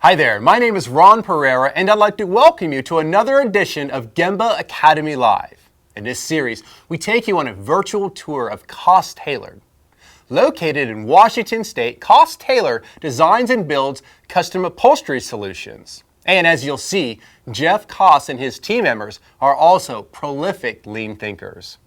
Hi there, my name is Ron Pereira and I'd like to welcome you to another edition of Gemba Academy Live. In this series, we take you on a virtual tour of Kaas Tailored. Located in Washington State, Kaas Tailored designs and builds custom upholstery solutions. And as you'll see, Jeff Kaas and his team members are also prolific lean thinkers.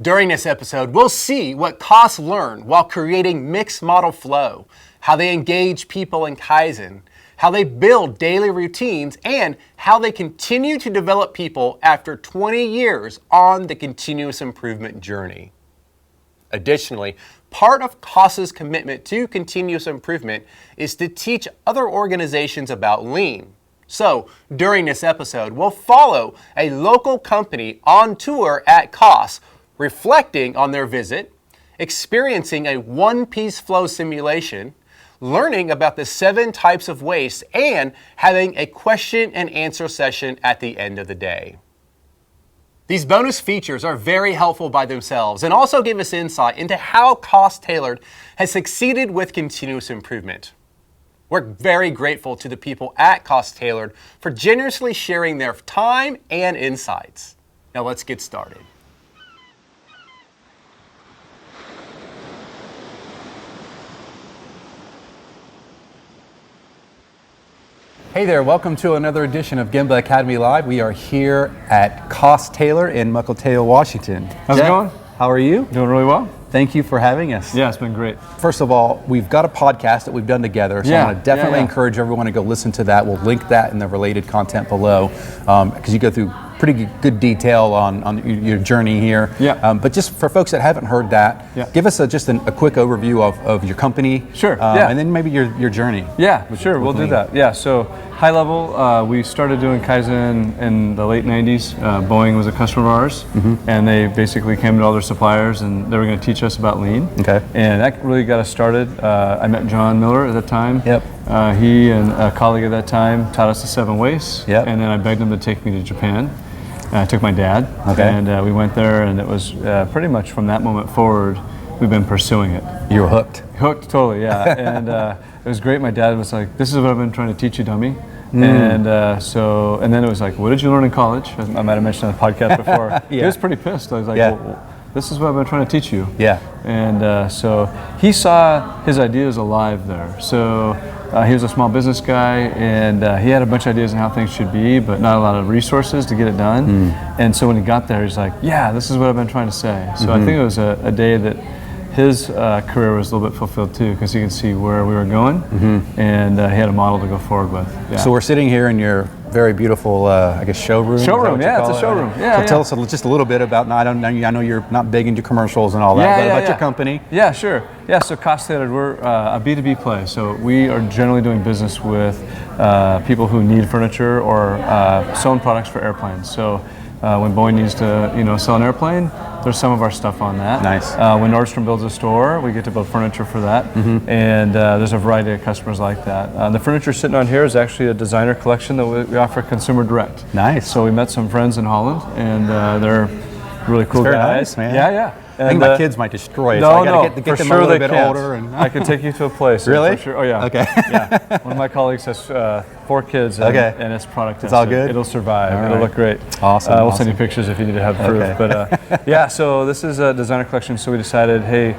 During this episode, we'll see what Kaas learned while creating mixed model flow, how they engage people in Kaizen, how they build daily routines, and how they continue to develop people after 20 years on the continuous improvement journey. Additionally, part of Kaas's commitment to continuous improvement is to teach other organizations about lean. So, during this episode, we'll follow a local company on tour at Kaas, reflecting on their visit, experiencing a one-piece flow simulation, learning about the 7 types of waste, and having a question and answer session at the end of the day. These bonus features are very helpful by themselves and also give us insight into how Kaas Tailored has succeeded with continuous improvement. We're very grateful to the people at Kaas Tailored for generously sharing their time and insights. Now let's get started. Hey there, welcome to another edition of Gemba Academy Live. We are here at Kaas Tailored in Mukilteo, Washington. How's it going? How are you? Doing really well. Thank you for having us. Yeah, it's been great. First of all, we've got a podcast that we've done together, so I want to definitely encourage everyone to go listen to that. We'll link that in the related content below because you go through pretty good detail on your journey here. Yeah. But just for folks that haven't heard that, give us just a quick overview of your company. Sure. And then maybe your journey. Yeah, sure. We'll do that. Yeah. So high level, we started doing Kaizen in the late 90s. Boeing was a customer of ours, and they basically came to all their suppliers, and they were going to teach us about lean. Okay. And that really got us started. I met John Miller at the time. Yep. He and a colleague at that time taught us the 7 wastes. Yep. And then I begged him to take me to Japan. I took my dad, and we went there, and it was pretty much from that moment forward, we've been pursuing it. You were hooked. Hooked, totally, yeah. And it was great. My dad was like, "This is what I've been trying to teach you, dummy." And then it was like, "What did you learn in college?" I might have mentioned on the podcast before. He was pretty pissed. I was like, well, "This is what I've been trying to teach you." Yeah. And so he saw his ideas alive there. So he was a small business guy, and he had a bunch of ideas on how things should be, but not a lot of resources to get it done. And so when he got there, he's like, "Yeah, this is what I've been trying to say." So I think it was a day that his career was a little bit fulfilled too, because he could see where we were going, and he had a model to go forward with. Yeah. So we're sitting here in your very beautiful, I guess, showroom. Showroom, yeah, it's a showroom. So tell us just a little bit about. I know you're not big into commercials and all that, but about your company. Yeah, sure. Yeah, so Kaas Tailored, we're a B2B play. So we are generally doing business with people who need furniture or selling products for airplanes. So when Boeing needs to, sell an airplane, there's some of our stuff on that. Nice. When Nordstrom builds a store, we get to build furniture for that, and there's a variety of customers like that. The furniture sitting on here is actually a designer collection that we offer consumer direct. Nice. So we met some friends in Holland, and they're really cool very guys. Nice, man. Yeah. I think my kids might destroy it. No, so I gotta get them a little bit can't. older. And I can take you to a place. Really? For sure. Oh yeah. Okay. Yeah. One of my colleagues has 4 kids, and it's product. It's all good. It'll survive. All It'll look great. Awesome. We'll send you pictures if you need to have proof. Okay. But yeah, so this is a designer collection. So we decided, hey,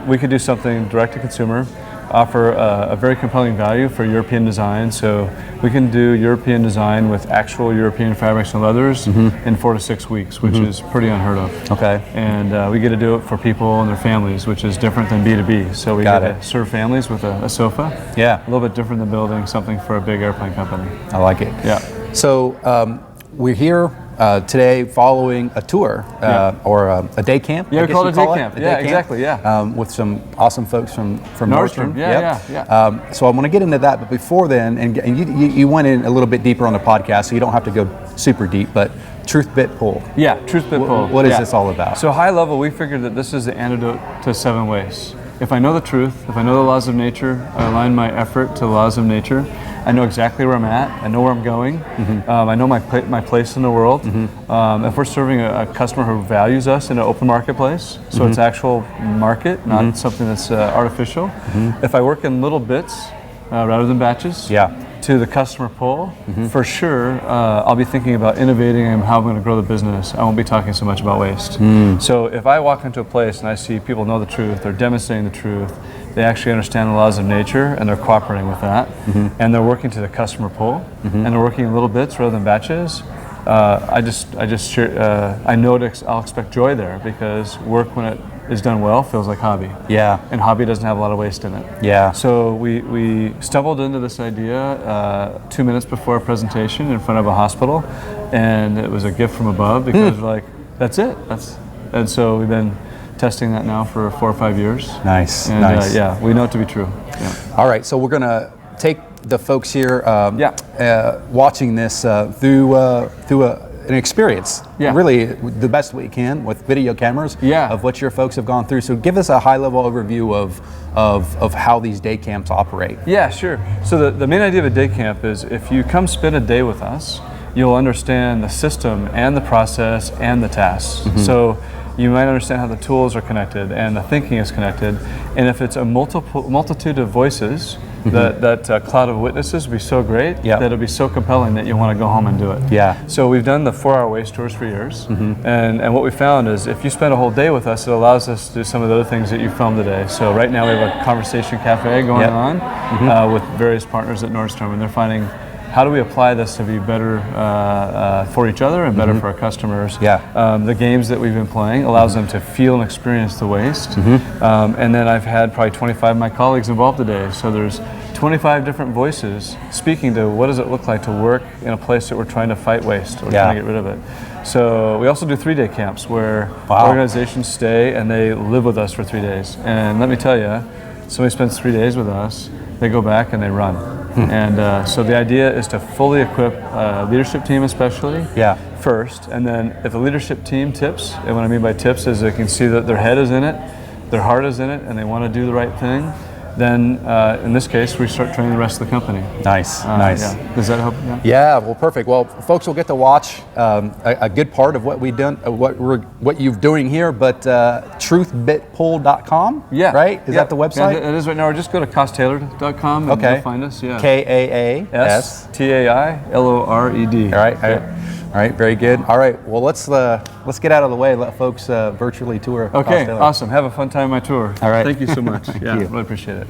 we could do something direct to consumer, offer a very compelling value for European design. So we can do European design with actual European fabrics and leathers in 4 to 6 weeks, which is pretty unheard of. Okay. And we get to do it for people and their families, which is different than B2B. So we get to serve families with a sofa. Yeah. A little bit different than building something for a big airplane company. I like it. Yeah. So we're here today following a tour or a day camp. Yeah, we call it a day camp. Yeah, exactly. Yeah. With some awesome folks from Nordstrom. Yeah. So I want to get into that, but before then, and you went in a little bit deeper on the podcast, so you don't have to go super deep, but Truth Bit Pull. Yeah, Truth Bit Pull. What is this all about? So high level, we figured that this is the antidote to 7 wastes. If I know the truth, if I know the laws of nature, I align my effort to the laws of nature. I know exactly where I'm at. I know where I'm going. I know my place in the world. If we're serving a customer who values us in an open marketplace, so it's actual market, not something that's artificial. If I work in little bits, rather than batches. Yeah. To the customer pull, for sure, I'll be thinking about innovating and how I'm going to grow the business. I won't be talking so much about waste. So if I walk into a place and I see people know the truth, they're demonstrating the truth, they actually understand the laws of nature and they're cooperating with that, and they're working to the customer pull, and they're working in little bits rather than batches. I know I'll expect joy there, because work, when it is done well, feels like hobby. Yeah. And hobby doesn't have a lot of waste in it. Yeah. So we stumbled into this idea 2 minutes before a presentation in front of a hospital, and it was a gift from above, because we're like, that's it. And so we've been testing that now for 4 or 5 years. Nice. And, nice. yeah, we know it to be true. Yeah. All right, so we're going to take the folks here watching this through an experience, really the best we can with video cameras of what your folks have gone through. So give us a high-level overview of how these day camps operate. Yeah, sure. So the main idea of a day camp is, if you come spend a day with us, you'll understand the system and the process and the tasks. So you might understand how the tools are connected and the thinking is connected. And if it's a multitude of voices, that cloud of witnesses would be so great that it'll be so compelling that you want to go home and do it. Yeah. So we've done the 4-hour waste tours for years, and what we found is, if you spend a whole day with us, it allows us to do some of the other things that you filmed today. So right now we have a conversation cafe going on with various partners at Nordstrom, and they're finding, how do we apply this to be better for each other and better for our customers? The games that we've been playing allows them to feel and experience the waste. And then I've had probably 25 of my colleagues involved today. So there's 25 different voices speaking to what does it look like to work in a place that we're trying to fight waste or trying to get rid of it. So we also do 3-day camps where organizations stay and they live with us for 3 days. And let me tell you, somebody spends 3 days with us, they go back and they run. And so the idea is to fully equip a leadership team, especially first, and then if the leadership team tips, and what I mean by tips is they can see that their head is in it, their heart is in it, and they want to do the right thing, then in this case we start training the rest of the company. Nice. Does that help? Yeah, well, perfect. Well, folks will get to watch a good part of what we've done, what you're doing here, but truthbitpull.com, right? Is that the website? Yeah, it is right now. Or just go to kaastaillored.com and you'll find us. KAASTAILORED. All right, very good. All right, well, let's get out of the way and let folks virtually tour. Okay, awesome. Have a fun time on my tour. All right. Thank you so much. Thank you. you. Really appreciate it.